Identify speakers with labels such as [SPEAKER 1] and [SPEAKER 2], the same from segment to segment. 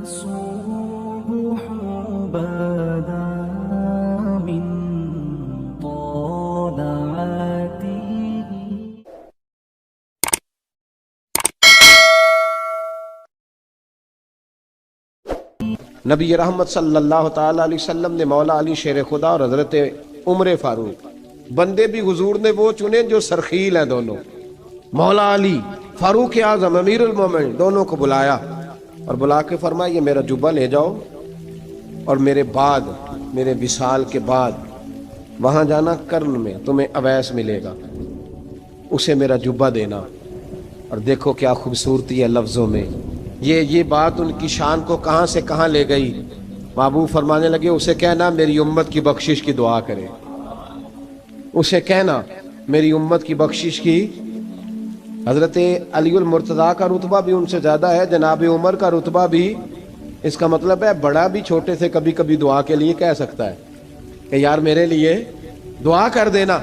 [SPEAKER 1] الصبح بدا من طلعته.
[SPEAKER 2] نبی رحمت صلی اللہ تعالی علیہ وسلم نے مولا علی شیر خدا اور حضرت عمر فاروق بندے بھی حضور نے وہ چنے جو سرخیل ہیں دونوں. مولا علی فاروق اعظم امیر المومنین دونوں کو بلایا اور بلا کے فرمایا یہ میرا جبہ لے جاؤ اور میرے بعد میرے وصال کے بعد وہاں جانا کرن میں تمہیں اویس ملے گا اسے میرا جبہ دینا. اور دیکھو کیا خوبصورتی ہے لفظوں میں. یہ بات ان کی شان کو کہاں سے کہاں لے گئی. محبوب فرمانے لگے اسے کہنا میری امت کی بخشش کی دعا کرے. اسے کہنا میری امت کی بخشش کی. حضرت علی المرتضیٰ کا رتبہ بھی ان سے زیادہ ہے. جناب عمر کا رتبہ بھی. اس کا مطلب ہے بڑا بھی چھوٹے سے کبھی کبھی دعا کے لیے کہہ سکتا ہے کہ یار میرے لیے دعا کر دینا.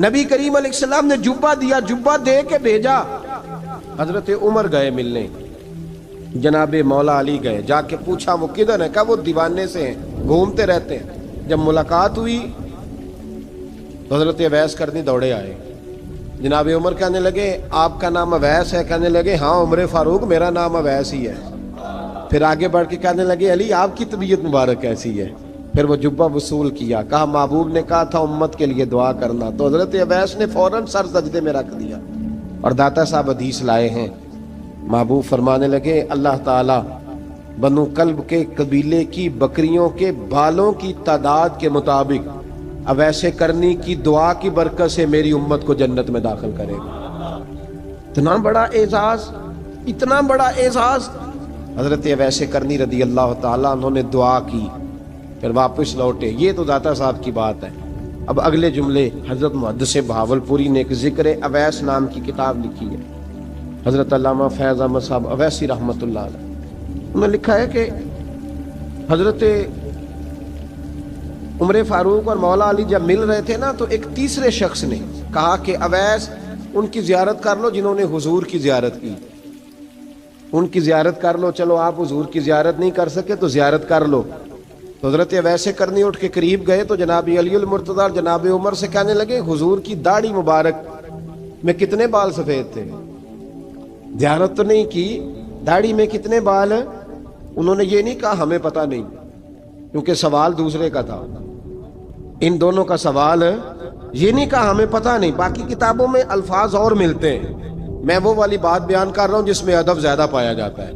[SPEAKER 2] نبی کریم علیہ السلام نے جبہ دیا, جبہ دے کے بھیجا. حضرت عمر گئے ملنے, جناب مولا علی گئے, جا کے پوچھا وہ کدھر ہے, کہا وہ دیوانے سے ہیں گھومتے رہتے ہیں. جب ملاقات ہوئی تو حضرت اویس کرنی دوڑے آئے. جناب عمر کہنے لگے آپ کا نام اویس ہے؟ کہنے لگے ہاں عمر فاروق میرا نام اویس ہی ہے. پھر آگے بڑھ کے کہنے لگے علی آپ کی طبیعت مبارک کیسی ہے؟ پھر وہ جبہ وصول کیا. کہا محبوب نے کہا تھا امت کے لیے دعا کرنا, تو حضرت اویس نے فوراً سر سجدے میں رکھ دیا. اور داتا صاحب حدیث لائے ہیں. محبوب فرمانے لگے اللہ تعالیٰ بنو کلب کے قبیلے کی بکریوں کے بالوں کی تعداد کے مطابق اویس کرنی کی دعا کی برکت سے میری امت کو جنت میں داخل کرے گا. اتنا بڑا اعزاز, اتنا بڑا اعزاز. حضرت اویس کرنی رضی اللہ تعالیٰ انہوں نے دعا کی, پھر واپس لوٹے. یہ تو داتا صاحب کی بات ہے. اب اگلے جملے حضرت محدث بہاولپوری نے ایک ذکر اویس نام کی کتاب لکھی ہے. حضرت علامہ فیض احمد صاحب اویسی رحمۃ اللہ علیہ, انہوں نے لکھا ہے کہ حضرت عمر فاروق اور مولا علی جب مل رہے تھے نا تو ایک تیسرے شخص نے کہا کہ اویس ان کی زیارت کر لو جنہوں نے حضور کی زیارت کی, ان کی زیارت کر لو. چلو آپ حضور کی زیارت نہیں کر سکے تو زیارت کر لو. تو حضرت اویس کرنی اٹھ کے قریب گئے تو جناب علی المرتضیٰ اور جناب عمر سے کہنے لگے حضور کی داڑھی مبارک میں کتنے بال سفید تھے؟ زیارت تو نہیں کی, داڑھی میں کتنے بال ہیں؟ انہوں نے یہ نہیں کہا ہمیں پتہ نہیں, کیونکہ سوال دوسرے کا تھا. ان دونوں کا سوال یہ نہیں کہا ہمیں پتہ نہیں. باقی کتابوں میں الفاظ اور ملتے ہیں, میں وہ والی بات بیان کر رہا ہوں جس میں ادب زیادہ پایا جاتا ہے.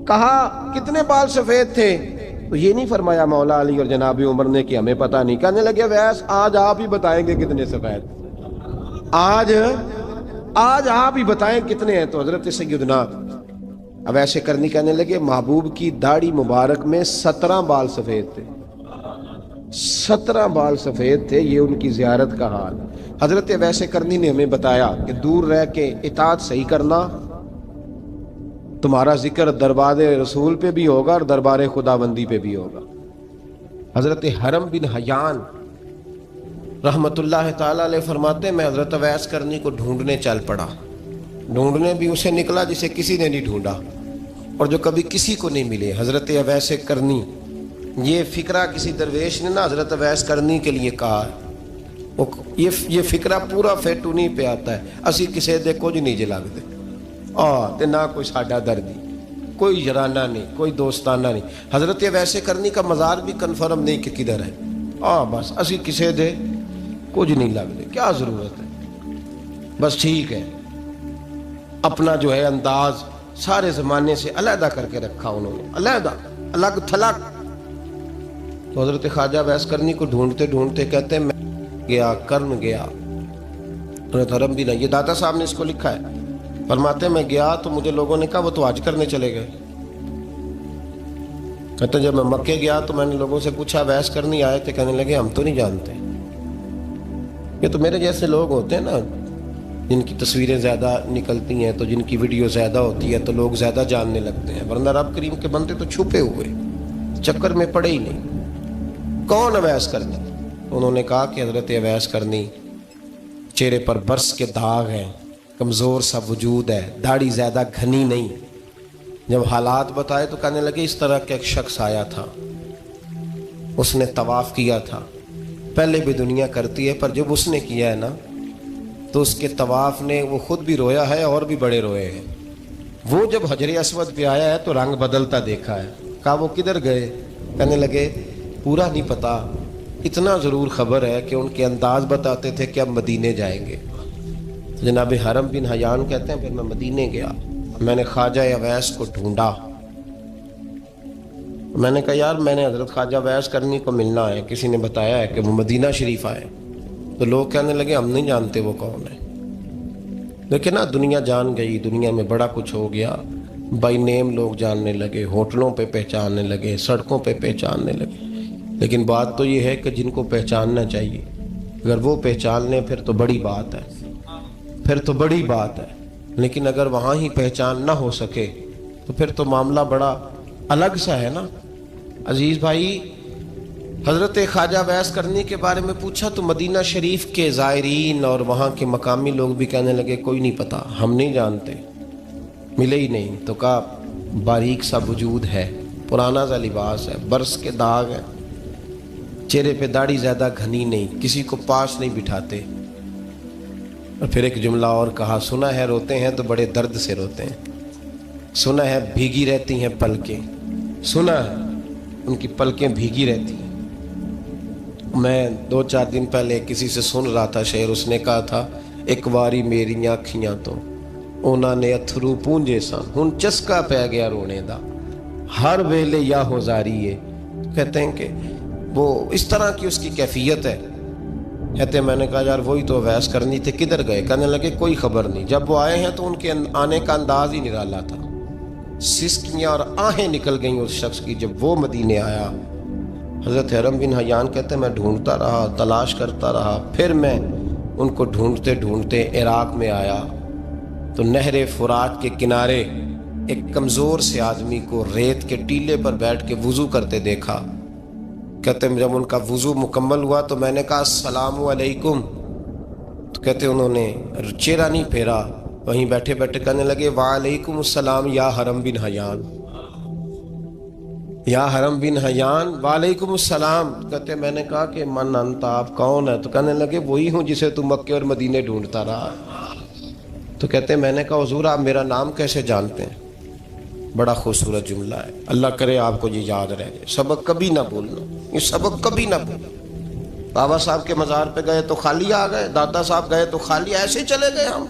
[SPEAKER 2] کہا کتنے بال سفید تھے؟ تو یہ نہیں فرمایا مولا علی اور جناب عمر نے کہ ہمیں پتہ نہیں. کہنے لگے ویس آج آپ ہی بتائیں گے کتنے سفید, آج آپ ہی بتائیں کتنے ہیں. تو حضرت سیدنا اویس کرنی کہنے لگے محبوب کی داڑھی مبارک میں 17 بال سفید تھے, 17 بال سفید تھے. یہ ان کی زیارت کا حال. حضرت اویس کرنی نے ہمیں بتایا کہ دور رہ کے اطاعت صحیح کرنا, تمہارا ذکر دربار رسول پہ بھی ہوگا اور دربار خداوندی پہ بھی ہوگا. حضرت حرم بن حیان رحمت اللہ تعالیٰ علیہ فرماتے ہیں میں حضرت اویس کرنی کو ڈھونڈنے چل پڑا. ڈھونڈنے بھی اسے نکلا جسے کسی نے نہیں ڈھونڈا اور جو کبھی کسی کو نہیں ملے. حضرت اویس کرنی, یہ فکرہ کسی درویش نے نا حضرت اویس کرنی کے لیے کہا ہے. یہ فکرہ پورا فیٹونی پہ آتا ہے, اسی کسی دے کچھ نہیں جے لگتے تے نہ کوئی ساڈا دردی, کوئی جرانہ نہیں, کوئی دوستانہ نہیں. حضرت اویس کرنی کا مزار بھی کنفرم نہیں کہ کدھر ہے. بس اسی کسی دے کچھ نہیں لگتے, کیا ضرورت ہے. بس ٹھیک ہے, اپنا جو ہے انداز سارے زمانے سے علیحدہ کر کے رکھا انہوں نے, علیحدہ, الگ تھلگ. تو حضرت خواجہ اویس کرنی کو ڈھونڈتے ڈھونڈتے کہتے ہیں میں گیا, کرن گیا. حضرت حرم بھی نہیں, یہ داتا صاحب نے اس کو لکھا ہے. فرماتے ہیں میں گیا تو مجھے لوگوں نے کہا وہ تو حج کرنے چلے گئے. کہتے ہیں جب میں مکے گیا تو میں نے لوگوں سے پوچھا اویس کرنی آئے تھے؟ کہنے لگے ہم تو نہیں جانتے. یہ تو میرے جیسے لوگ ہوتے ہیں نا جن کی تصویریں زیادہ نکلتی ہیں تو جن کی ویڈیو زیادہ ہوتی ہے تو لوگ زیادہ جاننے لگتے ہیں, ورنہ رب کریم کے بندے تو چھپے ہوئے چکر میں پڑے ہی نہیں. کون اویس کرنی؟ انہوں نے کہا کہ حضرت اویس کرنی چہرے پر برس کے داغ ہیں, کمزور سا وجود ہے, داڑھی زیادہ گھنی نہیں, جب حالات بتائے تو کہنے لگے اس طرح کا ایک شخص آیا تھا، اس نے طواف کیا تھا، پہلے بھی دنیا کرتی ہے پر جب اس نے کیا ہے نا تو اس کے طواف نے وہ خود بھی رویا ہے اور بھی بڑے روئے ہیں۔ وہ جب حجر اسود پہ آیا ہے تو رنگ بدلتا دیکھا ہے۔ کہا وہ کدھر گئے؟ کہنے لگے پورا نہیں پتا، اتنا ضرور خبر ہے کہ ان کے انداز بتاتے تھے کہ اب مدینے جائیں گے۔ جناب حرم بن حیان کہتے ہیں پھر میں مدینے گیا، میں نے خواجہ اویس کو ڈھونڈا، میں نے کہا یار میں نے حضرت خواجہ اویس کرنی کو ملنا ہے، کسی نے بتایا ہے کہ وہ مدینہ شریف آئے، تو لوگ کہنے لگے ہم نہیں جانتے وہ کون ہے۔ لیکن نا دنیا جان گئی، دنیا میں بڑا کچھ ہو گیا، بائی نیم لوگ جاننے لگے، ہوٹلوں پہ پہچاننے لگے، سڑکوں پہ پہچاننے لگے۔ لیکن بات تو یہ ہے کہ جن کو پہچاننا چاہیے اگر وہ پہچان لیں پھر تو بڑی بات ہے، پھر تو بڑی بات ہے۔ لیکن اگر وہاں ہی پہچان نہ ہو سکے تو پھر تو معاملہ بڑا الگ سا ہے نا۔ عزیز بھائی، حضرت خواجہ اویس کرنی کے بارے میں پوچھا تو مدینہ شریف کے زائرین اور وہاں کے مقامی لوگ بھی کہنے لگے کوئی نہیں پتا، ہم نہیں جانتے، ملے ہی نہیں۔ تو کہا باریک سا وجود ہے، پرانا سا لباس ہے، برس کے داغ ہے، چہرے پہ داڑھی زیادہ گھنی نہیں، کسی کو پاس نہیں بٹھاتے۔ اور پھر ایک جملہ اور کہا، سنا ہے روتے ہیں تو بڑے درد سے روتے ہیں، سنا ہے بھیگی رہتی ہیں پلکیں، سنا ہے ان کی پلکیں بھیگی رہتی ہیں۔ میں 2-4 دن پہلے کسی سے سن رہا تھا شعر، اس نے کہا تھا ایک واری میری آنکھیاں تو انہوں نے اتھرو پونجے سن، ہن چسکا پہ گیا رونے دا، ہر ویلے یا ہوزاری ہے۔ کہتے ہیں کہ وہ اس طرح کی اس کی کیفیت ہے۔ کہتے ہیں میں نے کہا یار وہی تو اویس کرنی تھے، کدھر گئے؟ کہنے لگے کوئی خبر نہیں، جب وہ آئے ہیں تو ان کے آنے کا انداز ہی نرالا تھا، سسکیاں اور آہیں نکل گئیں اس شخص کی جب وہ مدینے آیا۔ حضرت حرم بن حیان کہتے ہیں میں ڈھونڈتا رہا، تلاش کرتا رہا، پھر میں ان کو ڈھونڈتے ڈھونڈتے عراق میں آیا تو نہر فرات کے کنارے ایک کمزور سے آدمی کو ریت کے ٹیلے پر بیٹھ کے وضو کرتے دیکھا۔ کہتے ہیں جب ان کا وضو مکمل ہوا تو میں نے کہا السلام علیکم، تو کہتے ہیں انہوں نے چہرہ نہیں پھیرا، وہیں بیٹھے بیٹھے کہنے لگے وعلیکم السلام یا حرم بن حیان، یا حرم بن حیان وعلیکم السلام۔ کہتے ہیں میں نے کہا کہ من انت، آپ کون ہے؟ تو کہنے لگے وہی ہوں جسے تو مکے اور مدینے ڈھونڈتا رہا۔ تو کہتے ہیں میں نے کہا حضور آپ میرا نام کیسے جانتے ہیں؟ بڑا خوبصورت جملہ ہے، اللہ کرے آپ کو یہ یاد رہ جائے، سبق کبھی نہ بھولنا، یہ سبق کبھی نہ بھولنا۔ بابا صاحب کے مزار پہ گئے تو خالی آ گئے، دادا صاحب گئے تو خالی، ایسے ہی چلے گئے۔ ہم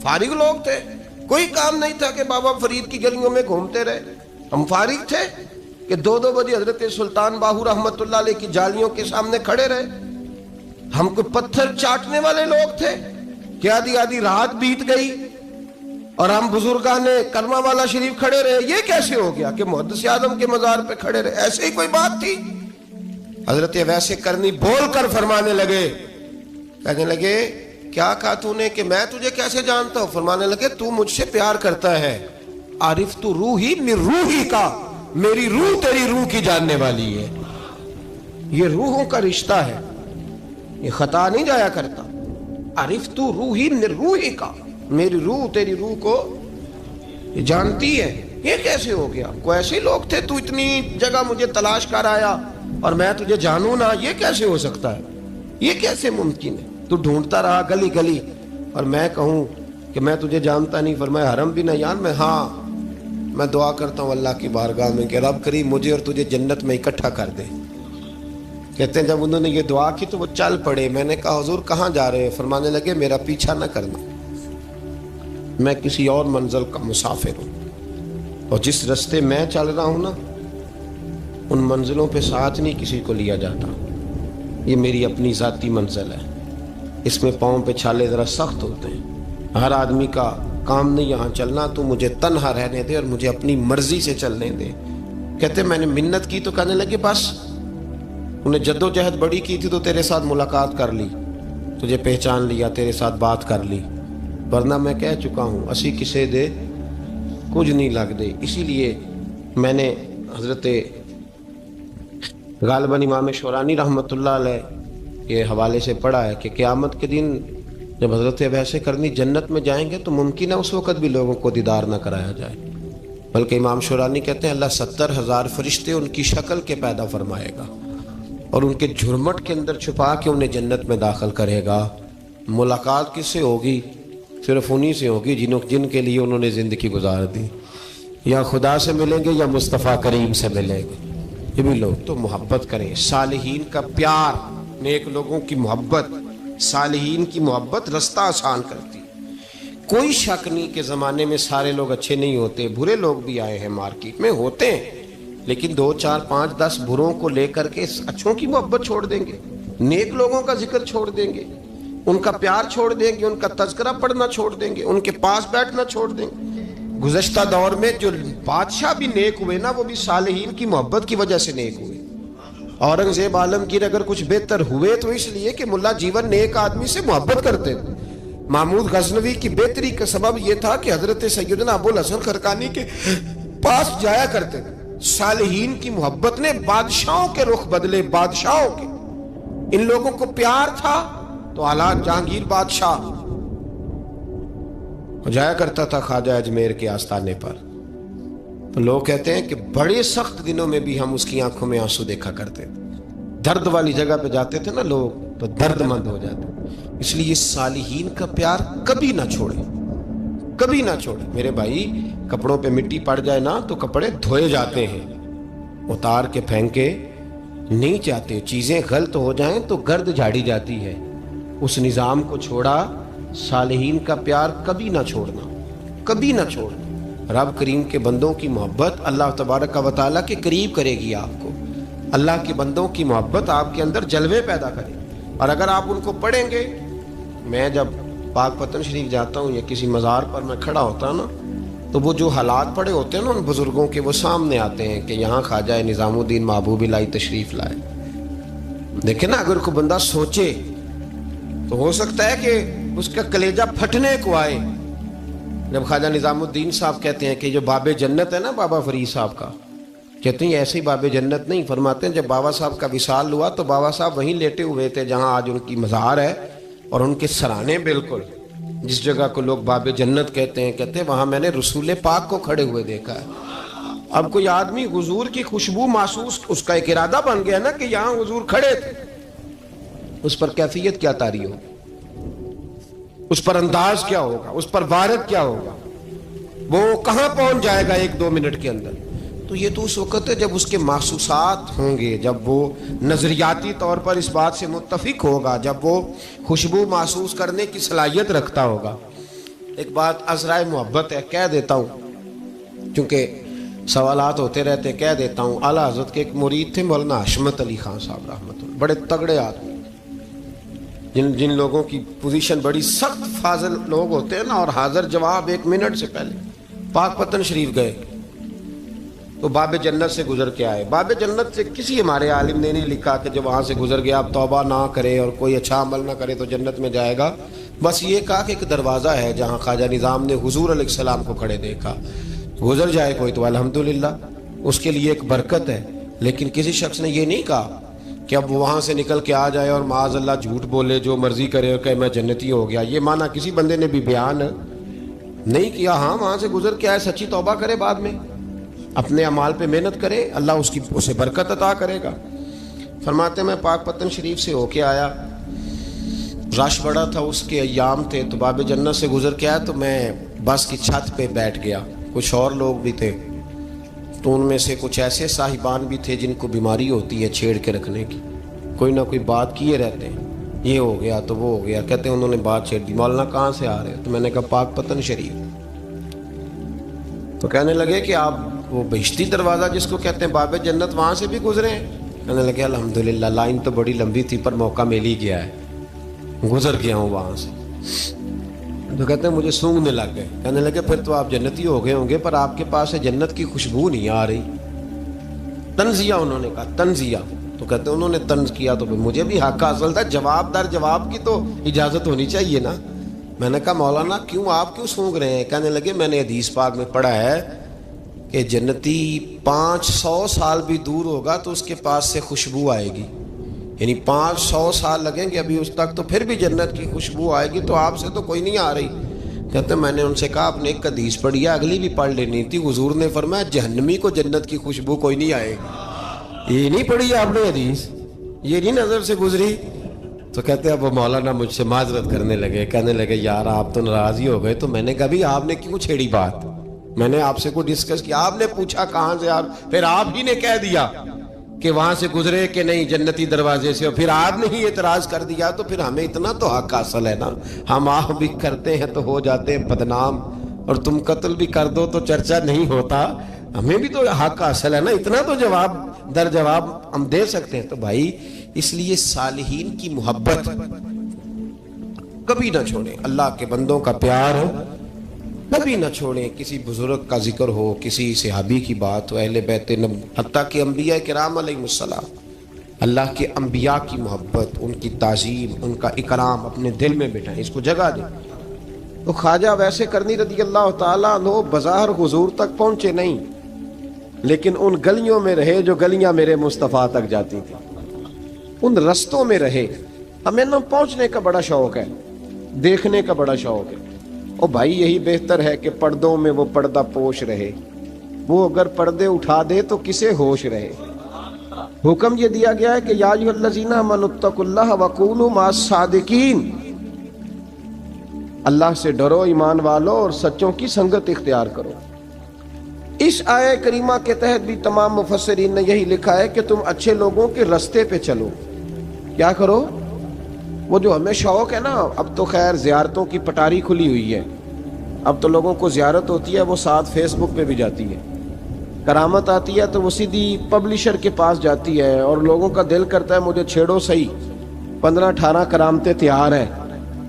[SPEAKER 2] فارغ لوگ تھے، کوئی کام نہیں تھا کہ بابا فرید کی گلیوں میں گھومتے رہے، ہم فارغ تھے کہ 2 بجے حضرت سلطان باہو رحمت اللہ علیہ کی جالیوں کے سامنے کھڑے رہے۔ ہم کوئی پتھر چاٹنے والے لوگ تھے کہ آدھی رات بیت گئی اور ہم بزرگان کرما والا شریف کھڑے رہے؟ یہ کیسے ہو گیا کہ محدث اعظم کے مزار پہ کھڑے رہے؟ ایسے ہی کوئی بات تھی؟ حضرت اویس کرنی بول کر فرمانے لگے، کہنے لگے کیا کہا تو نے کہ میں تجھے کیسے جانتا ہوں؟ فرمانے لگے تو مجھ سے پیار کرتا ہے، عارف تو روحی من روحی کا، میری روح تیری روح کی جاننے والی ہے۔ یہ روحوں کا رشتہ ہے، یہ خطا نہیں جایا کرتا۔ عارف تو روحی من روحی کا، میری روح تیری روح کو جانتی ہے۔ یہ کیسے ہو گیا؟ کوئی ایسے لوگ تھے تو اتنی جگہ مجھے تلاش کر آیا اور میں تجھے جانوں نہ؟ یہ کیسے ہو سکتا ہے؟ یہ کیسے ممکن ہے؟ تو ڈھونڈتا رہا گلی گلی اور میں کہوں کہ میں تجھے جانتا نہیں؟ فرمایا حرم بن حیان میں، ہاں میں دعا کرتا ہوں اللہ کی بارگاہ میں کہ رب کریم مجھے اور تجھے جنت میں اکٹھا کر دے۔ کہتے ہیں جب انہوں نے یہ دعا کی تو وہ چل پڑے۔ میں نے کہا حضور کہاں جا رہے ہیں؟ فرمانے لگے میرا پیچھا نہ کرنا، میں کسی اور منزل کا مسافر ہوں، اور جس رستے میں چل رہا ہوں نا ان منزلوں پہ ساتھ نہیں کسی کو لیا جاتا، یہ میری اپنی ذاتی منزل ہے، اس میں پاؤں پہ چھالے ذرا سخت ہوتے ہیں، ہر آدمی کا کام نہیں یہاں چلنا، تو مجھے تنہا رہنے دے اور مجھے اپنی مرضی سے چلنے دے۔ کہتے میں نے منت کی تو کہنے لگے بس انہیں جد و جہد بڑی کی تھی تو تیرے ساتھ ملاقات کر لی، تجھے پہچان لیا، تیرے ساتھ بات کر لی، ورنہ میں کہہ چکا ہوں اسی کسے دے کچھ نہیں لگ دے۔ اسی لیے میں نے حضرت غالباً امام شورانی رحمۃ اللہ علیہ کے حوالے سے پڑھا ہے کہ قیامت کے دن جب حضرت اویس کرنی جنت میں جائیں گے تو ممکن ہے اس وقت بھی لوگوں کو دیدار نہ کرایا جائے، بلکہ امام شورانی کہتے ہیں اللہ 70,000 فرشتے ان کی شکل کے پیدا فرمائے گا اور ان کے جھرمٹ کے اندر چھپا کے انہیں جنت میں داخل کرے گا۔ ملاقات کس سے ہوگی؟ صرف انہی سے ہوگی جن کے لیے انہوں نے زندگی گزار دی۔ یا خدا سے ملیں گے یا مصطفیٰ کریم سے ملیں گے۔ یہ بھی لوگ تو محبت کریں، صالحین کا پیار، نیک لوگوں کی محبت، صالحین کی محبت رستہ آسان کرتی۔ کوئی شک نہیں کہ زمانے میں سارے لوگ اچھے نہیں ہوتے، برے لوگ بھی آئے ہیں مارکیٹ میں، ہوتے ہیں، لیکن 2 4 5 10 بروں کو لے کر کے اچھوں کی محبت چھوڑ دیں گے، نیک لوگوں کا ذکر چھوڑ دیں گے، ان کا پیار چھوڑ دیں گے، ان کا تذکرہ پڑھنا چھوڑ دیں گے، ان کے پاس بیٹھنا چھوڑ دیں گے۔ گزشتہ دور میں جو بادشاہ بھی نیک ہوئے نا، وہ بھی صالحین کی محبت کی وجہ سے نیک ہوئے۔ اورنگزیب عالمگیر اگر کچھ بہتر ہوئے تو اس لیے کہ ملا جیون نیک آدمی سے محبت کرتے تھے۔ محمود غزنوی کی بہتری کا سبب یہ تھا کہ حضرت سیدنا ابوالحسن خرقانی کے پاس جایا کرتے تھے۔ صالحین کی محبت نے بادشاہوں کے رخ بدلے، بادشاہوں کے۔ ان لوگوں کو پیار تھا تو اعلیٰ جہانگیر بادشاہ جایا کرتا تھا خواجہ اجمیر کے آستانے پر، تو لوگ کہتے ہیں کہ بڑے سخت دنوں میں بھی ہم اس کی آنکھوں میں آنسو دیکھا کرتے تھے۔ درد والی جگہ پہ جاتے تھے نا لوگ تو درد مند ہو جاتے۔ اس لیے صالحین کا پیار کبھی نہ چھوڑے، کبھی نہ چھوڑے۔ میرے بھائی، کپڑوں پہ مٹی پڑ جائے نا تو کپڑے دھوئے جاتے ہیں، اتار کے پھینکے نہیں چاہتے۔ چیزیں غلط ہو جائیں تو گرد جھاڑی جاتی ہے۔ اس نظام کو چھوڑا، صالحین کا پیار کبھی نہ چھوڑنا، کبھی نہ چھوڑنا۔ رب کریم کے بندوں کی محبت اللہ تبارک و تعالیٰ کے قریب کرے گی آپ کو۔ اللہ کے بندوں کی محبت آپ کے اندر جلوے پیدا کرے، اور اگر آپ ان کو پڑھیں گے۔ میں جب پاک پتن شریف جاتا ہوں یا کسی مزار پر میں کھڑا ہوتا ہوں نا، تو وہ جو حالات پڑے ہوتے ہیں نا ان بزرگوں کے، وہ سامنے آتے ہیں کہ یہاں خواجہ نظام الدین محبوب الہی تشریف لائے۔ دیکھیں نا، اگر کوئی بندہ سوچے تو ہو سکتا ہے کہ اس کا کلیجہ پھٹنے کو آئے جب خواجہ نظام الدین صاحب کہتے ہیں کہ جو باب جنت ہے نا بابا فرید صاحب کا، کہتے ہیں ایسے ہی باب جنت نہیں، فرماتے ہیں جب بابا صاحب کا وصال ہوا تو بابا صاحب وہیں لیٹے ہوئے تھے جہاں آج ان کی مزار ہے، اور ان کے سرانے بالکل جس جگہ کو لوگ باب جنت کہتے ہیں وہاں میں نے رسول پاک کو کھڑے ہوئے دیکھا ہے۔ اب کوئی آدمی حضور کی خوشبو محسوس، اس کا ایک ارادہ بن گیا نا کہ یہاں حضور کھڑے تھے، اس پر کیفیت کیا طاری ہو، اس پر انداز کیا ہوگا، اس پر وارد کیا ہوگا، وہ کہاں پہنچ جائے گا 1 2 منٹ کے اندر۔ تو یہ تو اس وقت ہے جب اس کے محسوسات ہوں گے، جب وہ نظریاتی طور پر اس بات سے متفق ہوگا، جب وہ خوشبو محسوس کرنے کی صلاحیت رکھتا ہوگا۔ ایک بات عذرائے محبت ہے، کہہ دیتا ہوں کیونکہ سوالات ہوتے رہتے، کہہ دیتا ہوں۔ اعلیٰ حضرت کے ایک مرید تھے مولانا حشمت علی خان صاحب رحمۃ اللہ، بڑے تگڑے آدمی، جن لوگوں کی پوزیشن بڑی سخت فاضل لوگ ہوتے ہیں نا، اور حاضر جواب 1 منٹ سے پہلے پاک پتن شریف گئے تو باب جنت سے گزر کے آئے۔ باب جنت سے کسی ہمارے عالم نے نہیں لکھا کہ جب وہاں سے گزر گیا اب توبہ نہ کرے اور کوئی اچھا عمل نہ کرے تو جنت میں جائے گا۔ بس یہ کہا کہ ایک دروازہ ہے جہاں خواجہ نظام نے حضور علیہ السلام کو کھڑے دیکھا، گزر جائے کوئی تو الحمدللہ اس کے لیے ایک برکت ہے۔ لیکن کسی شخص نے یہ نہیں کہا کہ اب وہاں سے نکل کے آ جائے اور معاذ اللہ جھوٹ بولے، جو مرضی کرے اور کہ میں جنتی ہو گیا۔ یہ معنی کسی بندے نے بھی بیان نہیں کیا۔ ہاں، وہاں سے گزر کے آئے، سچی توبہ کرے، بعد میں اپنے اعمال پہ محنت کرے، اللہ اسے برکت عطا کرے گا۔ فرماتے میں پاک پتن شریف سے ہو کے آیا، رش بڑا تھا، اس کے ایام تھے، تو باب جنت سے گزر کے آیا تو میں بس کی چھت پہ بیٹھ گیا۔ کچھ اور لوگ بھی تھے، تو ان میں سے کچھ ایسے صاحبان بھی تھے جن کو بیماری ہوتی ہے چھیڑ کے رکھنے کی، کوئی نہ کوئی بات کیے رہتے ہیں، یہ ہو گیا تو وہ ہو گیا، کہتے ہیں انہوں نے بات چھیڑ دی، مولانا کہاں سے آ رہے ہیں؟ تو میں نے کہا پاک پتن شریف۔ تو کہنے لگے کہ آپ وہ بہشتی دروازہ جس کو کہتے ہیں باب جنت، وہاں سے بھی گزرے ہیں؟ کہنے لگے الحمدللہ، لائن تو بڑی لمبی تھی پر موقع مل ہی گیا ہے، گزر گیا ہوں وہاں سے۔ تو کہتے ہیں مجھے سونگنے لگ گئے۔ کہنے لگے پھر تو آپ جنتی ہو گئے ہوں گے، پر آپ کے پاس جنت کی خوشبو نہیں آ رہی۔ تنزیہ، انہوں نے کہا تنزیہ۔ تو کہتے ہیں انہوں نے طنز کیا تو مجھے بھی حق حاصل تھا، جواب در جواب کی تو اجازت ہونی چاہیے نا۔ میں نے کہا مولانا آپ کیوں سونگ رہے ہیں؟ کہنے لگے میں نے حدیث پاک میں پڑھا ہے کہ جنتی 500 سال بھی دور ہوگا تو اس کے پاس سے خوشبو آئے گی، یعنی 500 سال لگیں گے ابھی اس تک، تو پھر بھی جنت کی خوشبو آئے گی، تو آپ سے تو کوئی نہیں آ رہی۔ کہتے ہیں میں نے ان سے کہا آپ نے ایک حدیث پڑھی ہے اگلی بھی پڑھ لینی تھی. حضور نے فرمایا جہنمی کو جنت کی خوشبو کوئی نہیں آئے گی. یہ نہیں پڑھی آپ نے حدیث, یہ نہیں نظر سے گزری؟ تو کہتے ہیں اب وہ مولانا مجھ سے معذرت کرنے لگے, کہنے لگے یار آپ تو ناراض ہی ہو گئے. تو میں نے کہا بھی آپ نے کیوں چھیڑی بات؟ میں نے آپ سے کوئی ڈسکس کیا؟ آپ نے پوچھا کہاں سے, آپ پھر آپ ہی نے کہہ دیا کہ وہاں سے گزرے کہ نہیں جنتی دروازے سے, اور پھر آپ نے ہی اعتراض کر دیا. تو پھر ہمیں اتنا تو حق حاصل ہے نا, ہم آپ بھی کرتے ہیں تو ہو جاتے ہیں بدنام, اور تم قتل بھی کر دو تو چرچا نہیں ہوتا. ہمیں بھی تو حق حاصل ہے نا, اتنا تو جواب در جواب ہم دے سکتے ہیں. تو بھائی اس لیے صالحین کی محبت کبھی نہ چھوڑیں, اللہ کے بندوں کا پیار کبھی نہ چھوڑیں. کسی بزرگ کا ذکر ہو, کسی صحابی کی بات ہو, اہل بیت نبی, حتیٰ کہ انبیاء کرام علیہ السلام, اللہ کے انبیاء کی محبت, ان کی تعظیم, ان کا اکرام اپنے دل میں بٹھائیں, اس کو جگہ دیں. تو خواجہ ویسے کرنی رضی اللہ تعالیٰ عنہ بظاہر حضور تک پہنچے نہیں, لیکن ان گلیوں میں رہے جو گلیاں میرے مصطفیٰ تک جاتی تھی, ان رستوں میں رہے. ہمیں نہ پہنچنے کا بڑا شوق ہے, دیکھنے کا بڑا شوق ہے. اور بھائی یہی بہتر ہے کہ پردوں میں وہ پردہ پوش رہے, وہ اگر پردے اٹھا دے تو کسے ہوش رہے. حکم یہ دیا گیا ہے کہ یا ایھا الذین آمنوا اتقوا اللہ وکونوا مع الصادقین, اللہ سے ڈرو ایمان والو اور سچوں کی سنگت اختیار کرو. اس آیہ کریمہ کے تحت بھی تمام مفسرین نے یہی لکھا ہے کہ تم اچھے لوگوں کے رستے پہ چلو. کیا کرو؟ وہ جو ہمیں شوق ہے نا, اب تو خیر زیارتوں کی پٹاری کھلی ہوئی ہے, اب تو لوگوں کو زیارت ہوتی ہے وہ ساتھ فیس بک پہ بھی جاتی ہے. کرامت آتی ہے تو وہ سیدھی پبلشر کے پاس جاتی ہے, اور لوگوں کا دل کرتا ہے مجھے چھیڑو صحیح. 15-18 کرامتیں تیار ہیں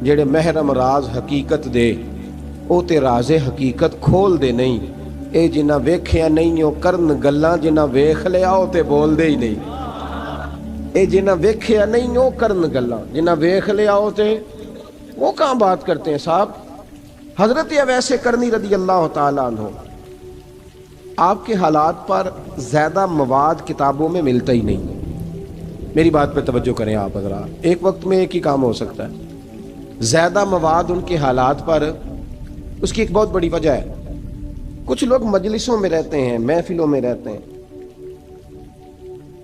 [SPEAKER 2] جڑے محرم راز حقیقت دے, او تے راز حقیقت کھول دے نہیں. اے جنہ ویکھیا نہیں او کرن گلاں, جنہ ویکھ لیا او تے بول دے ہی نہیں. اے جنہ ویکھیا نہیں او کرن گلاں, جنہ ویکھ لیا او تے وہ کہاں بات کرتے ہیں صاحب. حضرت اویس کرنی رضی اللہ تعالیٰ عنہ, آپ کے حالات پر زیادہ مواد کتابوں میں ملتا ہی نہیں. میری بات پہ توجہ کریں آپ حضرات, ایک وقت میں ایک ہی کام ہو سکتا ہے. زیادہ مواد ان کے حالات پر, اس کی ایک بہت بڑی وجہ ہے. کچھ لوگ مجلسوں میں رہتے ہیں, محفلوں میں رہتے ہیں,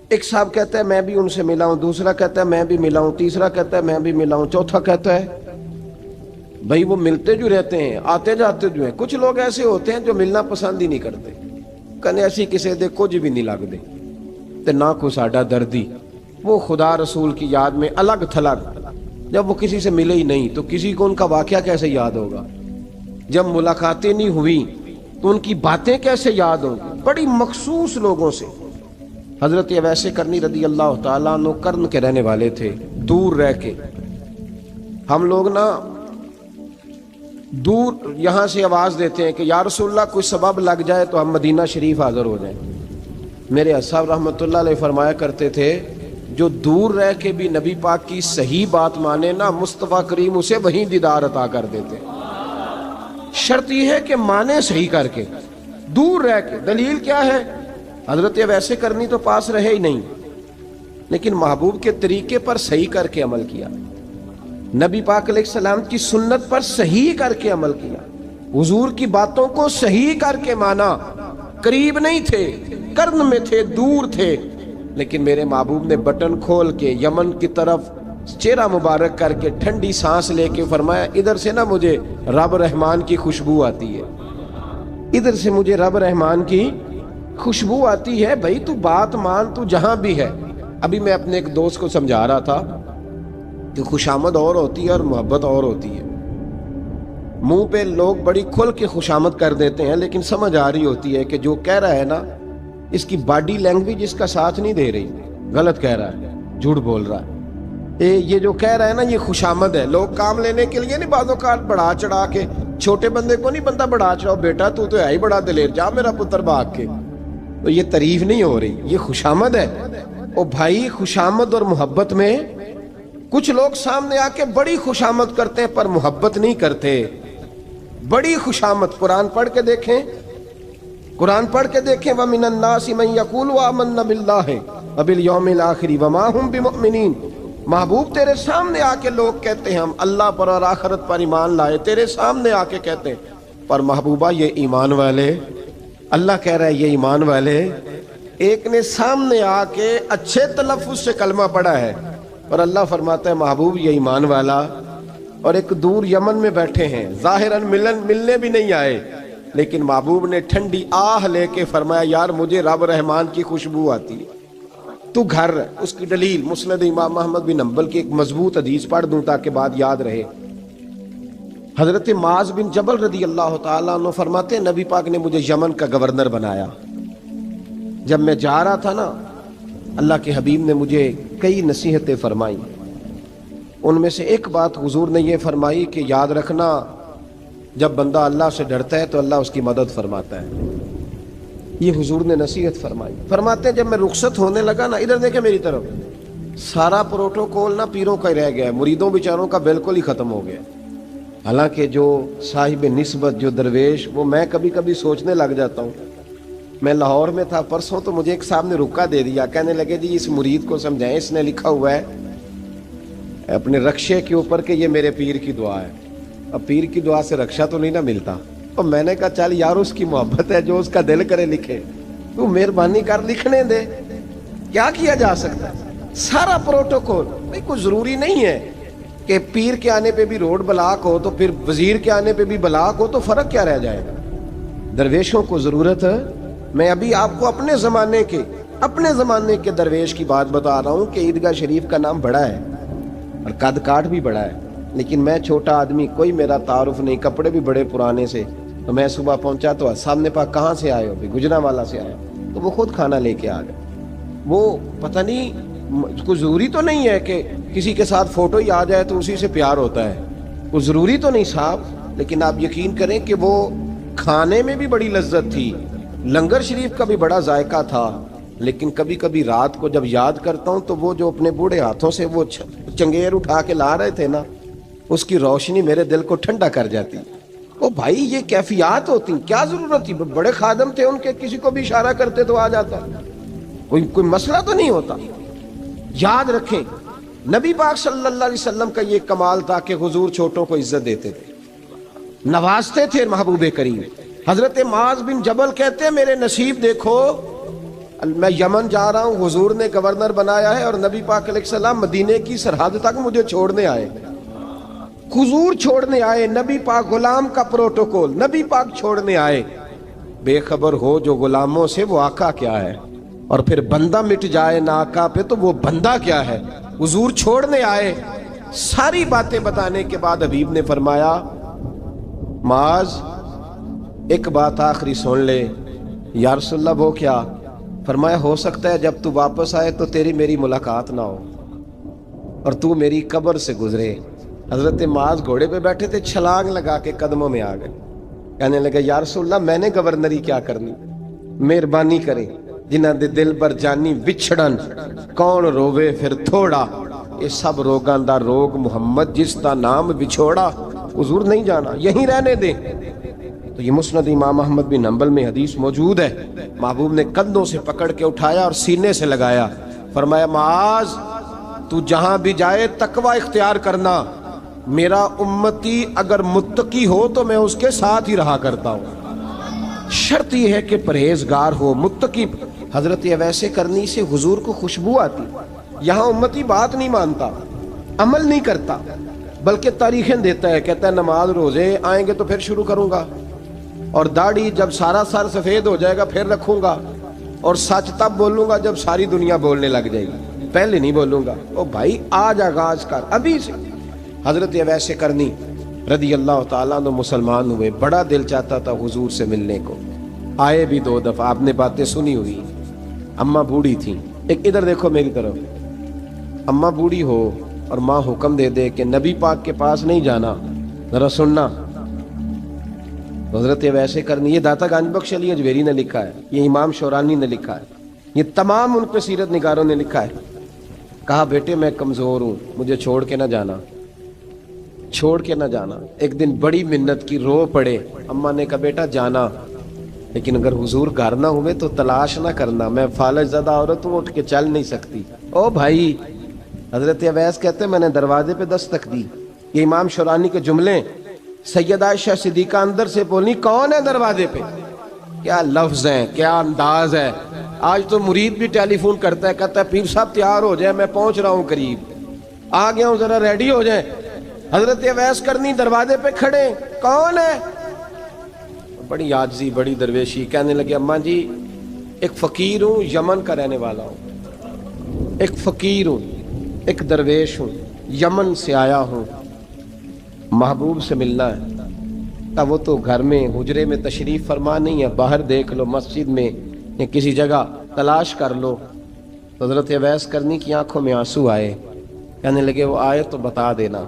[SPEAKER 2] ایک صاحب کہتا ہے میں بھی ان سے ملا ہوں, دوسرا کہتا ہے میں بھی ملا ہوں, تیسرا کہتا ہے میں بھی ملا ہوں, چوتھا کہتا ہے بھائی وہ ملتے جو رہتے ہیں, آتے جاتے جو ہیں. کچھ لوگ ایسے ہوتے ہیں جو ملنا پسند ہی نہیں کرتے, کہنے ایسی کسی دے کچھ بھی نہیں لگ دے تے نہ کو ساڈا دردی. وہ خدا رسول کی یاد میں الگ تھلگ, جب وہ کسی سے ملے ہی نہیں تو کسی کو ان کا واقعہ کیسے یاد ہوگا؟ جب ملاقاتیں نہیں ہوئی تو ان کی باتیں کیسے یاد ہوں گی؟ بڑی مخصوص لوگوں سے. حضرت اویس کرنی رضی اللہ تعالیٰ عنہ کرن کے رہنے والے تھے, دور رہ کے. ہم لوگ نا دور یہاں سے آواز دیتے ہیں کہ یا رسول اللہ کوئی سبب لگ جائے تو ہم مدینہ شریف حاضر ہو جائیں. میرے صاحب رحمۃ اللہ علیہ فرمایا کرتے تھے جو دور رہ کے بھی نبی پاک کی صحیح بات مانے نا, مصطفیٰ کریم اسے وہیں دیدار عطا کر دیتے. شرط یہ ہے کہ مانے صحیح کر کے, دور رہ کے. دلیل کیا ہے؟ حضرت اویس کرنی تو پاس رہے ہی نہیں, لیکن محبوب کے طریقے پر صحیح کر کے عمل کیا, نبی پاک علیہ السلام کی سنت پر صحیح کر کے عمل کیا, حضور کی باتوں کو صحیح کر کے مانا. قریب نہیں تھے, قرن میں تھے, دور تھے, لیکن میرے محبوب نے بٹن کھول کے یمن کی طرف چہرہ مبارک کر کے ٹھنڈی سانس لے کے فرمایا ادھر سے نا مجھے رب رحمان کی خوشبو آتی ہے, ادھر سے مجھے رب رحمان کی خوشبو آتی ہے. بھائی تو بات مان, تو جہاں بھی ہے. ابھی میں اپنے ایک دوست کو سمجھا رہا تھا کہ خوشامد اور ہوتی ہے اور محبت اور ہوتی ہے. منہ پہ لوگ بڑی کھل کے خوشامد کر دیتے ہیں, لیکن سمجھ آ رہی ہوتی ہے کہ جو کہہ رہا ہے نا اس کی باڈی لینگویج اس کا ساتھ نہیں دے رہی, غلط کہہ رہا ہے, جھوٹ بول رہا ہے. یہ جو کہہ رہا ہے نا یہ خوشامد ہے. لوگ کام لینے کے لیے نہیں بعض اوقات بڑھا چڑھا کے, چھوٹے بندے کو نہیں بندہ بڑھا چڑھاؤ, بیٹا تو ہے ہی بڑا دلیر, جا میرا پتر بھاگ کے. تو یہ تعریف نہیں ہو رہی, یہ خوشامد ہے. او بھائی خوشامد اور محبت میں کچھ لوگ سامنے آ کے بڑی خوشامد کرتے ہیں پر محبت نہیں کرتے. بڑی خوشامد قرآن پڑھ کے دیکھیں, قرآن پڑھ کے دیکھیں وَمِنَ النَّاسِ مَن يَقُولُ آمَنَّا بِاللَّهِ وَبِالْيَوْمِ الْآخِرِ وَمَا هُمْ بِمُؤْمِنِينَ. محبوب تیرے سامنے آ کے لوگ کہتے ہیں ہم اللہ پر اور آخرت پر ایمان لائے، تیرے سامنے آ کے کہتے ہیں، پر محبوبہ یہ ایمان والے، اللہ کہہ رہا ہے یہ ایمان والے، ایک نے سامنے آ کے اچھے تلفظ سے کلمہ پڑھا ہے، اور اللہ فرماتا ہے محبوب یہ ایمان والا، اور ایک دور یمن میں بیٹھے ہیں، ظاہراً ملنے بھی نہیں آئے، لیکن محبوب نے ٹھنڈی آہ لے کے فرمایا یار مجھے رب رحمان کی خوشبو آتی ہے، تو گھر۔ اس کی دلیل مسند امام محمد بن حنبل کی ایک مضبوط حدیث پڑھ دوں تاکہ بات یاد رہے۔ حضرت معاذ بن جبل رضی اللہ تعالیٰ عنہ فرماتے ہیں نبی پاک نے مجھے یمن کا گورنر بنایا، جب میں جا رہا تھا نا اللہ کے حبیب نے مجھے کئی نصیحتیں فرمائیں، ان میں سے ایک بات حضور نے یہ فرمائی کہ یاد رکھنا جب بندہ اللہ سے ڈرتا ہے تو اللہ اس کی مدد فرماتا ہے، یہ حضور نے نصیحت فرمائی۔ فرماتے ہیں جب میں رخصت ہونے لگا نا، ادھر دیکھیں میری طرف، سارا پروٹوکول نا پیروں کا ہی رہ گیا ہے، مریدوں بیچاروں کا بالکل ہی ختم ہو گیا، حالانکہ جو صاحب نسبت جو درویش، وہ میں کبھی کبھی سوچنے لگ جاتا ہوں۔ میں لاہور میں تھا پرسوں، تو مجھے ایک صاحب نے رکا دے دیا، کہنے لگے جی اس مرید کو سمجھائیں، اس نے لکھا ہوا ہے اپنے رکشے کے اوپر کہ یہ میرے پیر کی دعا ہے، اب پیر کی دعا سے رکشہ تو نہیں نہ ملتا، تو میں نے کہا چل یار اس کی محبت ہے، جو اس کا دل کرے لکھے، تو مہربانی کر لکھنے دے، کیا کیا جا سکتا ہے؟ سارا پروٹوکول، بھئی کوئی ضروری نہیں ہے کہ پیر کے آنے پہ بھی روڈ بلاک ہو تو پھر وزیر کے آنے پہ بھی بلاک ہو، تو فرق کیا رہ جائے گا؟ درویشوں کو ضرورت ہے۔ میں ابھی آپ کو اپنے زمانے کے درویش کی بات بتا رہا ہوں کہ عیدگاہ شریف کا نام بڑا ہے اور قد کاٹ بھی بڑا ہے، لیکن میں چھوٹا آدمی، کوئی میرا تعارف نہیں، کپڑے بھی بڑے پرانے سے، تو میں صبح پہنچا تو سامنے پاک کہاں سے آئے ہو؟ بھی گجرانوالہ سے آئے، تو وہ خود کھانا لے کے آ گئے۔ وہ پتہ نہیں، کوئی ضروری تو نہیں ہے کہ کسی کے ساتھ فوٹو ہی آ جائے تو اسی سے پیار ہوتا ہے، کوئی ضروری تو نہیں صاحب، لیکن آپ یقین کریں کہ وہ کھانے میں بھی بڑی لذت تھی، لنگر شریف کا بھی بڑا ذائقہ تھا، لیکن کبھی کبھی رات کو جب یاد کرتا ہوں تو وہ جو اپنے بوڑھے ہاتھوں سے وہ چنگیر اٹھا کے لا رہے تھے نا، اس کی روشنی میرے دل کو ٹھنڈا کر جاتی۔ او بھائی یہ کیفیات ہوتی، کیا ضرورت تھی؟ بڑے خادم تھے ان کے، کسی کو بھی اشارہ کرتے تو آ جاتا، کوئی مسئلہ تو نہیں ہوتا۔ یاد رکھیں نبی پاک صلی اللہ علیہ وسلم کا یہ کمال تھا کہ حضور چھوٹوں کو عزت دیتے تھے، نوازتے تھے محبوب کریم۔ حضرت معاذ بن جبل کہتے ہیں میرے نصیب دیکھو، میں یمن جا رہا ہوں، حضور نے گورنر بنایا ہے، اور نبی پاک علیہ السلام مدینے کی سرحد تک مجھے چھوڑنے آئے، حضور چھوڑنے آئے، نبی پاک غلام کا پروٹوکول، نبی پاک چھوڑنے آئے۔ بے خبر ہو جو غلاموں سے وہ آقا کیا ہے، اور پھر بندہ مٹ جائے نہ آقا پہ تو وہ بندہ کیا ہے۔ حضور چھوڑنے آئے، ساری باتیں بتانے کے بعد حبیب نے فرمایا معاذ ایک بات آخری سن لے۔ یا رسول اللہ وہ کیا؟ فرمایا ہو سکتا ہے جب تو واپس آئے تو تیری میری ملاقات نہ ہو اور تو میری قبر سے گزرے۔ حضرت معاذ گھوڑے پہ بیٹھے تھے، چھلانگ لگا کے قدموں میں آ گئے، کہنے لگے یا رسول اللہ میں نے گورنری کیا کرنی، مہربانی کرے، جنہاں دے دل بر جانی بچھڑن کون روے پھر تھوڑا، یہ سب روگاں دا روگ محمد جس دا نام بچھوڑا۔ حضور نہیں جانا، یہیں رہنے دیں۔ تو یہ مسند امام احمد بن حنبل میں حدیث موجود ہے، محبوب نے کندھوں سے پکڑ کے اٹھایا اور سینے سے لگایا، فرمایا معاذ تو جہاں بھی جائے تقوی اختیار کرنا، میرا امتی اگر متقی ہو تو میں اس کے ساتھ ہی رہا کرتا ہوں، شرط یہ ہے کہ پرہیزگار ہو، متقی۔ حضرت ویسے کرنی سے حضور کو خوشبو آتی، یہاں امتی بات نہیں مانتا، عمل نہیں کرتا، بلکہ تاریخیں دیتا ہے، کہتا ہے نماز روزے آئیں گے تو پھر شروع کروں گا، اور داڑھی جب سارا سر سفید ہو جائے گا پھر رکھوں گا، اور سچ تب بولوں گا جب ساری دنیا بولنے لگ جائے گی، پہلے نہیں بولوں گا۔ او بھائی آج آغاز کر ابھی سے۔ حضرت ویسے کرنی رضی اللہ تعالیٰ عنہ مسلمان ہوئے، بڑا دل چاہتا تھا حضور سے ملنے کو، آئے بھی 2 دفعہ، آپ نے باتیں سنی ہوئی، اماں بوڑھی تھیں، ایک ادھر دیکھو میری طرف، اماں بوڑھی ہو اور ماں حکم دے دے کہ نبی پاک کے پاس نہیں جانا، ذرا سننا۔ حضرت ویسے کرنی، یہ داتا گنج بخش علی اجویری نے لکھا ہے، یہ امام شورانی نے لکھا ہے، یہ تمام ان پہ سیرت نگاروں نے لکھا ہے۔ کہا بیٹے میں کمزور ہوں، مجھے چھوڑ کے نہ جانا، چھوڑ کے نہ جانا۔ ایک دن بڑی منت کی، رو پڑے، اماں نے کہا بیٹا جانا، لیکن اگر حضور گھر نہ ہوئے تو تلاش نہ کرنا، میں فالج زدہ عورت ہوں، اٹھ کے چل نہیں سکتی۔ او بھائی حضرت اویس کہتے ہیں میں نے دروازے پہ دستک دی. یہ امام شورانی کے جملے. سیدہ عائشہ صدیقہ اندر سے بولی کون ہے دروازے پہ؟ کیا لفظ ہیں، کیا انداز ہے. آج تو مرید بھی ٹیلی فون کرتا ہے، کہتا ہے پیر صاحب تیار ہو جائے، میں پہنچ رہا ہوں، قریب آ گیا ہوں، ذرا ریڈی ہو جائیں. حضرت اویس کرنی دروازے پہ کھڑے، کون ہے؟ بڑی عاجزی، بڑی درویشی. کہنے لگے اماں جی ایک فقیر ہوں، یمن کا رہنے والا ہوں، ایک فقیر ہوں، ایک درویش ہوں، یمن سے آیا ہوں، محبوب سے ملنا ہے. اب وہ تو گھر میں حجرے میں تشریف فرما نہیں ہے، باہر دیکھ لو، مسجد میں یا کسی جگہ تلاش کر لو. حضرت اویس کرنی کی آنکھوں میں آنسو آئے. کہنے لگے وہ آئے تو بتا دینا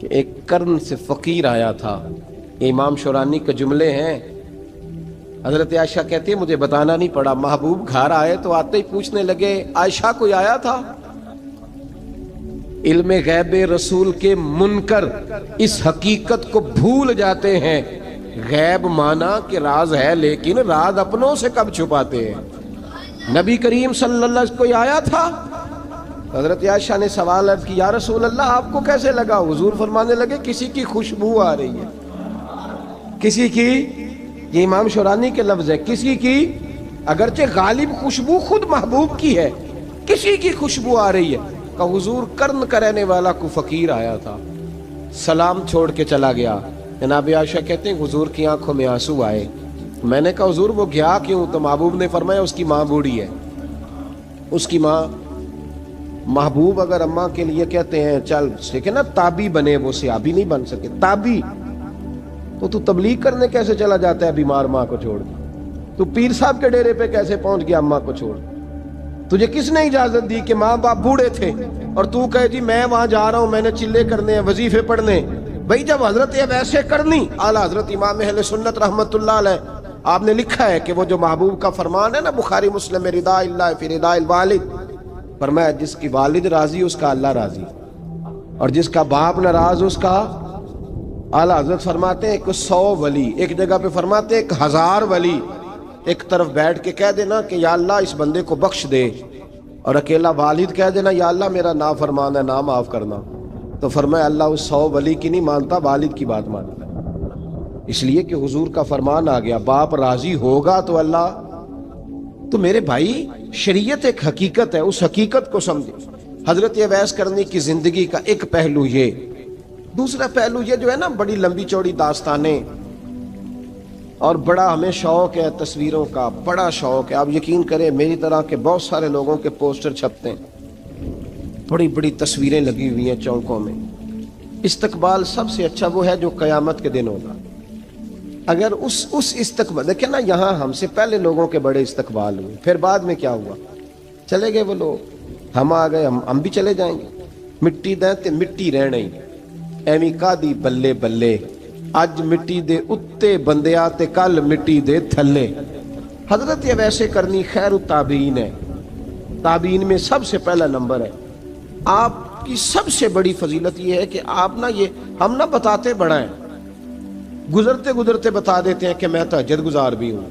[SPEAKER 2] کہ ایک قرن سے فقیر آیا تھا. یہ امام شورانی کے جملے ہیں. حضرت عائشہ کہتی ہے مجھے بتانا نہیں پڑا، محبوب گھر آئے تو آتے ہی پوچھنے لگے عائشہ کوئی آیا تھا؟ علم غیب رسول کے منکر اس حقیقت کو بھول جاتے ہیں. غیب مانا کہ راز ہے، لیکن راز اپنوں سے کب چھپاتے ہیں. نبی کریم صلی اللہ علیہ وسلم کوئی آیا تھا؟ حضرت عائشہ نے سوال عرض کی یا رسول اللہ آپ کو کیسے لگا؟ حضور فرمانے لگے کسی کی خوشبو آ رہی ہے. کسی کی، یہ امام شورانی کے لفظ ہے، کسی کی، اگرچہ غالب خوشبو خود محبوب کی ہے، کسی کی خوشبو آ رہی ہے. کہ حضور قرن کا رہنے والا کو فقیر آیا تھا، سلام چھوڑ کے چلا گیا. جناب عائشہ کہتے ہیں حضور کی آنکھوں میں آنسو آئے. میں نے کہا حضور وہ گیا کیوں؟ تو محبوب نے فرمایا اس کی ماں بوڑھی ہے. اس کی ماں، محبوب اگر اماں کے لیے کہتے ہیں چل دیکھیں نا تابی بنے، وہ صحابی نہیں بن سکے، تابی، تو تبلیغ کرنے کیسے چلا جاتا ہے بیمار ماں کو چھوڑ کے؟ تو پیر صاحب کے ڈیرے پہ کیسے پہنچ گیا اماں کو چھوڑ؟ تجھے کس نے اجازت دی کہ ماں باپ بوڑھے تھے اور تو کہے جی میں وہاں جا رہا ہوں، میں نے چلے کرنے ہیں، وظیفے پڑھنے؟ بھئی جب حضرت ویسے کرنی، اعلیٰ حضرت امام اہل سنت رحمت اللہ علیہ آپ نے لکھا ہے کہ وہ جو محبوب کا فرمان ہے نا بخاری مسلم میں، رضا اللہ فی رضا الوالد، فرمایا جس کی والد راضی اس کا اللہ راضی، اور جس کا باپ ناراض اس کا، اعلیٰ حضرت فرماتے ہیں 100 ولی، ایک جگہ پہ فرماتے ہیں 1000 ولی ایک طرف بیٹھ کے کہہ دینا کہ یا اللہ اس بندے کو بخش دے، اور اکیلا والد کہہ دینا یا اللہ میرا نافرمان ہے، نہ معاف کرنا. تو فرمایا اللہ اس 100 ولی کی نہیں مانتا، والد کی بات مانتا ہے. اس لیے کہ حضور کا فرمان آ گیا باپ راضی ہوگا تو اللہ. تو میرے بھائی شریعت ایک حقیقت ہے، اس حقیقت کو سمجھے. حضرت اویس کرنی کی زندگی کا ایک پہلو یہ. دوسرا پہلو یہ جو ہے نا بڑی لمبی چوڑی داستانیں، اور بڑا ہمیں شوق ہے تصویروں کا، بڑا شوق ہے. آپ یقین کریں میری طرح کے بہت سارے لوگوں کے پوسٹر چھپتے ہیں، بڑی بڑی تصویریں لگی ہوئی ہیں چوکوں میں. استقبال سب سے اچھا وہ ہے جو قیامت کے دن ہوگا. اگر اس استقبال دیکھیں نا، یہاں ہم سے پہلے لوگوں کے بڑے استقبال ہوئے، پھر بعد میں کیا ہوا؟ چلے گئے وہ لوگ، ہم آ گئے، ہم بھی چلے جائیں گے. مٹی دیں تے مٹی رہنا ہی ایویں کا دی بلے بلے، اج مٹی دے اتے بندیا تے کل مٹی دے تھلے. حضرت ویسے کرنی خیر التابعین ہے، تابعین میں سب سے پہلا نمبر ہے. آپ کی سب سے بڑی فضیلت یہ ہے کہ آپ نا، یہ ہم نہ بتاتے بڑا ہیں، گزرتے گزرتے بتا دیتے ہیں کہ میں تہجد گزار بھی ہوں،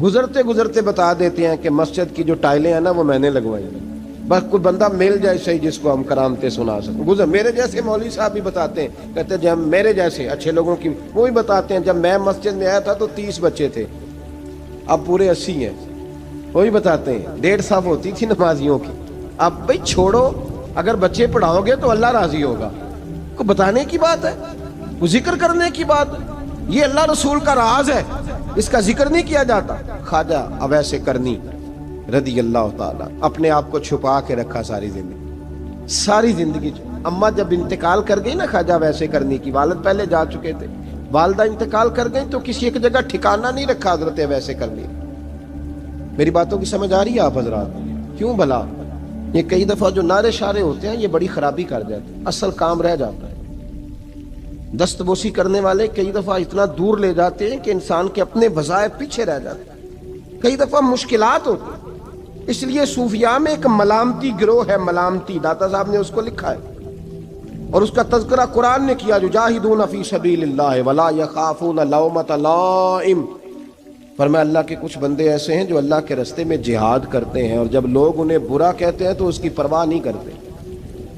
[SPEAKER 2] گزرتے گزرتے بتا دیتے ہیں کہ مسجد کی جو ٹائلیں ہیں نا وہ میں نے لگوائی ہیں. بس کوئی بندہ مل جائے صحیح جس کو ہم کرامتیں سنا سکیں. میرے جیسے مولوی صاحب بھی بتاتے ہیں، کہتے ہیں جب میرے جیسے اچھے لوگوں کی وہ بھی بتاتے ہیں جب میں مسجد میں آیا تھا تو 30 بچے تھے، اب پورے 80 ہیں. وہی بتاتے ہیں 1.5 صف ہوتی تھی نمازیوں کی. اب بھائی چھوڑو، اگر بچے پڑھاؤ گے تو اللہ راضی ہوگا. کو بتانے کی بات ہے، وہ ذکر کرنے کی بات ہے. یہ اللہ رسول کا راز ہے، اس کا ذکر نہیں کیا جاتا. خواجہ اویس کرنی رضی اللہ تعالیٰ اپنے آپ کو چھپا کے رکھا ساری زندگی. اماں جب انتقال کر گئی نا خواجہ ویسے کرنی کی، والد پہلے جا چکے تھے، والدہ انتقال کر گئی تو کسی ایک جگہ ٹھکانہ نہیں رکھا حضرت ویسے کرنی. میری باتوں کی سمجھ آ رہی ہے آپ حضرات؟ کیوں بھلا یہ کئی دفعہ جو نعرے شارے ہوتے ہیں یہ بڑی خرابی کر جاتے ہیں، اصل کام رہ جاتا ہے. دست بوسی کرنے والے کئی دفعہ اتنا دور لے جاتے ہیں کہ انسان کے اپنے وظائف پیچھے رہ جاتے ہیں، کئی دفعہ مشکلات ہوتی ہیں. اس لیے صوفیاء میں ایک ملامتی گروہ ہے، ملامتی، داتا صاحب نے اس کو لکھا ہے اور اس کا تذکرہ قرآن نے کیا، یجاہدون فی سبیل اللہ ولا یخافون لومۃ لائم. فرمایا اللہ کے کچھ بندے ایسے ہیں جو اللہ کے راستے میں جہاد کرتے ہیں اور جب لوگ انہیں برا کہتے ہیں تو اس کی پرواہ نہیں کرتے.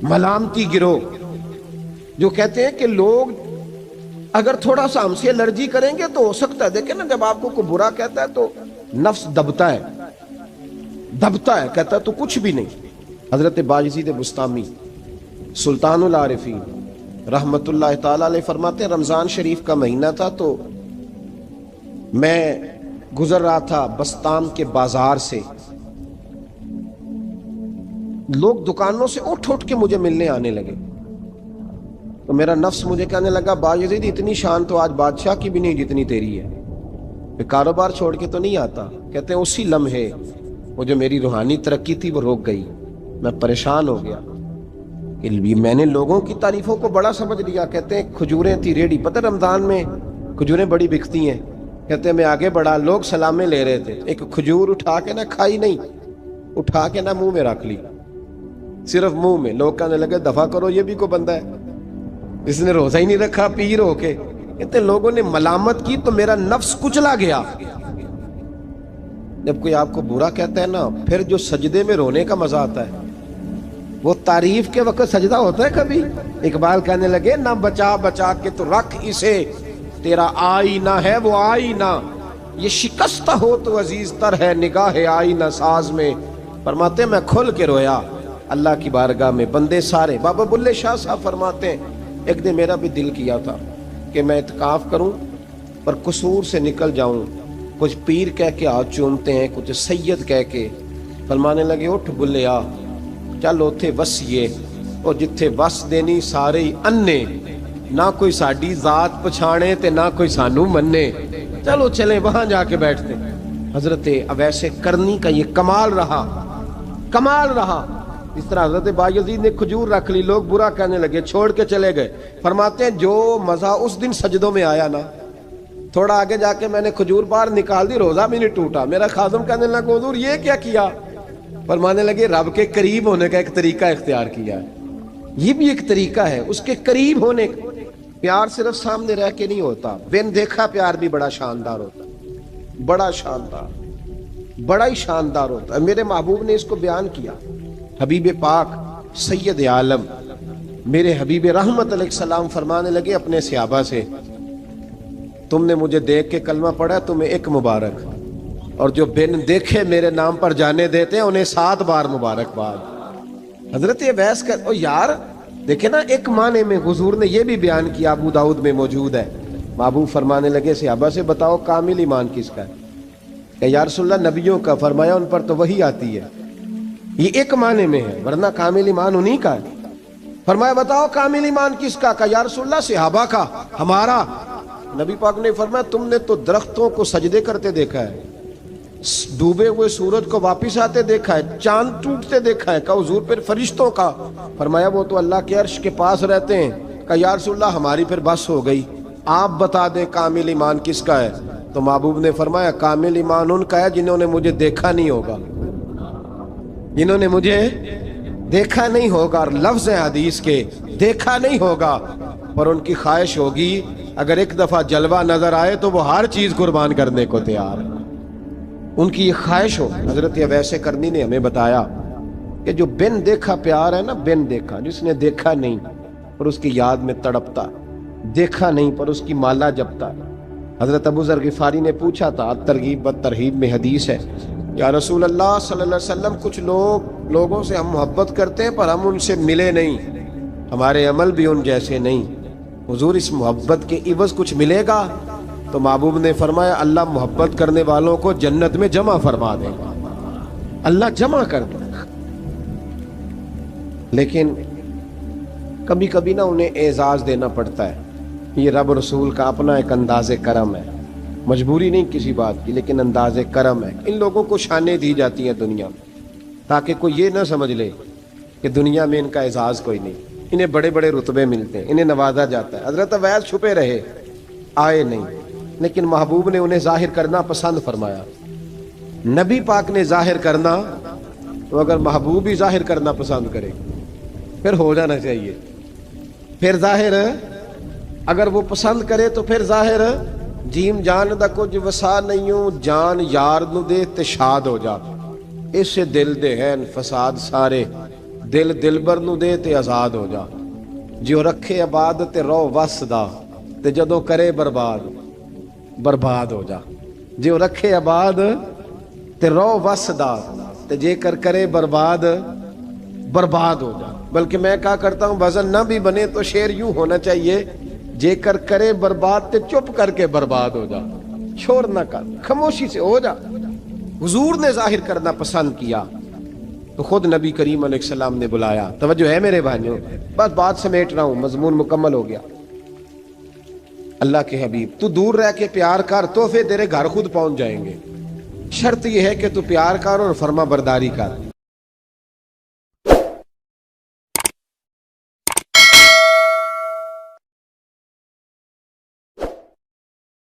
[SPEAKER 2] ملامتی گروہ جو کہتے ہیں کہ لوگ اگر تھوڑا سا ہم سے الرجی کریں گے تو ہو سکتا ہے. دیکھیں نا جب آپ کو کوئی برا کہتا ہے تو نفس دبتا ہے, کہتا ہے تو کچھ بھی نہیں. حضرت باجزید بستامی سلطان العارفین رحمت اللہ تعالی علیہ فرماتے ہیں رمضان شریف کا مہینہ تھا تو میں گزر رہا تھا بستام کے بازار سے. لوگ دکانوں سے اٹھ کے مجھے ملنے آنے لگے تو میرا نفس مجھے کہنے لگا باجزید اتنی شان تو آج بادشاہ کی بھی نہیں جتنی تیری ہے. میں کاروبار چھوڑ کے تو نہیں آتا. کہتے ہیں اسی لمحے وہ جو میری روحانی ترقی تھی وہ روک گئی. میں پریشان ہو گیا کہ میں نے لوگوں کی تعریفوں کو بڑا سمجھ لیا. کہتے ہیں کھجوریں تھی ریڈی, پتہ رمضان میں کھجوریں بڑی بکتی ہیں. کہتے ہیں میں آگے بڑھا, لوگ سلامیں لے رہے تھے. ایک کھجور اٹھا کے نہ کھائی نہیں, اٹھا کے نہ منہ میں رکھ لی, صرف منہ میں. لوگ کہنے لگے دفع کرو, یہ بھی کوئی بندہ ہے اس نے روزہ ہی نہیں رکھا پیر ہو کے. کہتے لوگوں نے ملامت کی تو میرا نفس کچلا گیا. جب کوئی آپ کو برا کہتا ہے نا, پھر جو سجدے میں رونے کا مزہ آتا ہے وہ تعریف کے وقت سجدہ ہوتا ہے کبھی. اقبال کہنے لگے نہ بچا بچا کے تو رکھ اسے, تیرا آئینہ ہے وہ آئینہ, یہ شکستہ ہو تو عزیز تر ہے نگاہ آئینہ ساز میں. فرماتے ہیں میں کھل کے رویا اللہ کی بارگاہ میں. بندے سارے, بابا بلے شاہ صاحب فرماتے ہیں ایک دن میرا بھی دل کیا تھا کہ میں اعتکاف کروں پر قصور سے نکل جاؤں. کچھ پیر کہہ کے ہاتھ چومتے ہیں, کچھ سید کہہ کے. فرمانے لگے اٹھ بلیا چل اوتھے وسیے اور جتھے وس دینی سارے ہی انے, نہ کوئی ساڈی ذات پچھانے تے نہ کوئی سانو مننے, چلو چلیں وہاں جا کے بیٹھتے. حضرت اویس کرنی کا یہ کمال رہا. اس طرح حضرت باجزید نے کھجور رکھ لی, لوگ برا کہنے لگے, چھوڑ کے چلے گئے. فرماتے ہیں جو مزہ اس دن سجدوں میں آیا نا, تھوڑا آگے جا کے میں نے کھجور باہر نکال دی, روزہ بھی نہیں ٹوٹا. میرا خادم کہنے لگا حضور یہ کیا کیا؟ فرمانے لگے رب کے قریب ہونے کا ایک طریقہ اختیار کیا ہے. یہ بھی ایک طریقہ ہے اس کے قریب ہونے کا. پیار صرف سامنے رہ کے نہیں ہوتا, بن دیکھا پیار بھی بڑا شاندار ہوتا ہے, بڑا ہی شاندار ہوتا ہے. میرے محبوب نے اس کو بیان کیا. حبیب پاک سید عالم میرے حبیب رحمت علیہ السلام فرمانے لگے اپنے صحابہ سے, تم نے مجھے دیکھ کے کلمہ پڑھا, تمہیں ایک مبارک, اور جو بن دیکھے میرے نام پر جانے دیتے ہیں انہیں 7 بار مبارکباد. حضرت اویس کا یار دیکھیں نا, ایک معنی میں حضور نے یہ بھی بیان کیا, ابو داؤد میں موجود ہے. محبوب فرمانے لگے صحابہ سے بتاؤ کامل ایمان کس کا ہے؟ کہ یا رسول اللہ نبیوں کا. فرمایا ان پر تو وہی آتی ہے. یہ ایک معنی میں ہے, ورنہ کامل ایمان انہی کا ہے. فرمایا بتاؤ کامل ایمان کس کا؟ کہ یا رسول اللہ صحابہ کا, ہمارا. نبی پاک نے فرمایا تم نے تو درختوں کو سجدے کرتے دیکھا ہے, ڈوبے ہوئے سورج کو واپس آتے دیکھا ہے, چاند ٹوٹتے دیکھا ہے. کہا حضور پھر فرشتوں کا؟ فرمایا وہ تو اللہ کے عرش کے پاس رہتے ہیں. کہا یا رسول اللہ ہماری پھر بس ہو گئی, آپ بتا دیں کامل ایمان کس کا ہے. تو محبوب نے فرمایا کامل ایمان ان کا ہے جنہوں نے مجھے دیکھا نہیں ہوگا, جنہوں نے مجھے دیکھا نہیں ہوگا. اور لفظ حدیث کے دیکھا نہیں ہوگا پر ان کی خواہش ہوگی اگر ایک دفعہ جلوہ نظر آئے تو وہ ہر چیز قربان کرنے کو تیار ہے. ان کی یہ خواہش ہو. حضرت اویس کرنی نے ہمیں بتایا کہ جو بن دیکھا پیار ہے نا, بن دیکھا, جس نے دیکھا نہیں پر اس کی یاد میں تڑپتا, دیکھا نہیں پر اس کی مالا جپتا. حضرت ابو ذر غفاری نے پوچھا تھا, ترغیب و ترہیب میں حدیث ہے, یا رسول اللہ صلی اللہ علیہ وسلم کچھ لوگوں سے ہم محبت کرتے ہیں پر ہم ان سے ملے نہیں, ہمارے عمل بھی ان جیسے نہیں. حضور اس محبت کے عوض کچھ ملے گا؟ تو محبوب نے فرمایا اللہ محبت کرنے والوں کو جنت میں جمع فرما دے گا, اللہ جمع کر دے گا. لیکن کبھی کبھی نا انہیں اعزاز دینا پڑتا ہے. یہ رب رسول کا اپنا ایک انداز کرم ہے, مجبوری نہیں کسی بات کی, لیکن انداز کرم ہے. ان لوگوں کو شانیں دی جاتی ہیں دنیا میں تاکہ کوئی یہ نہ سمجھ لے کہ دنیا میں ان کا اعزاز کوئی نہیں. انہیں بڑے بڑے رتبے ملتے ہیں, انہیں نوازا جاتا ہے. حضرت اویس چھپے رہے, آئے نہیں, لیکن محبوب نے انہیں ظاہر کرنا پسند فرمایا. نبی پاک نے ظاہر کرنا تو اگر محبوب ہی ظاہر کرنا پسند کرے پھر ہو جانا چاہیے. پھر ظاہر اگر وہ پسند کرے تو پھر ظاہر جیم جان دا کچھ وسا نہیں ہوں، جان یار نو دے تے شاد ہو جا، اسے دل دے ہیں فساد سارے، دل دلبر نو دے تے آزاد ہو جا، جو رکھے آباد تے رو وس دا تے جدوں کرے برباد برباد ہو جا، جو رکھے آباد تے رو وس دا تے جے کر کرے برباد برباد ہو جا۔ بلکہ میں کہا کرتا ہوں وزن نہ بھی بنے تو شعر یوں ہونا چاہیے، جے کر کرے برباد تے چپ کر کے برباد ہو جا، شور نہ کر، خاموشی سے ہو جا۔ حضور نے ظاہر کرنا پسند کیا تو خود نبی کریم علیہ السلام نے بلایا۔ توجہ ہے میرے بھائیوں، بس بات سمیٹ رہا ہوں، مضمون مکمل ہو گیا۔ اللہ کے حبیب تو دور رہ کے پیار کر، تحفے تیرے گھر خود پہنچ جائیں گے، شرط یہ ہے کہ تو پیار کر اور فرما برداری کر۔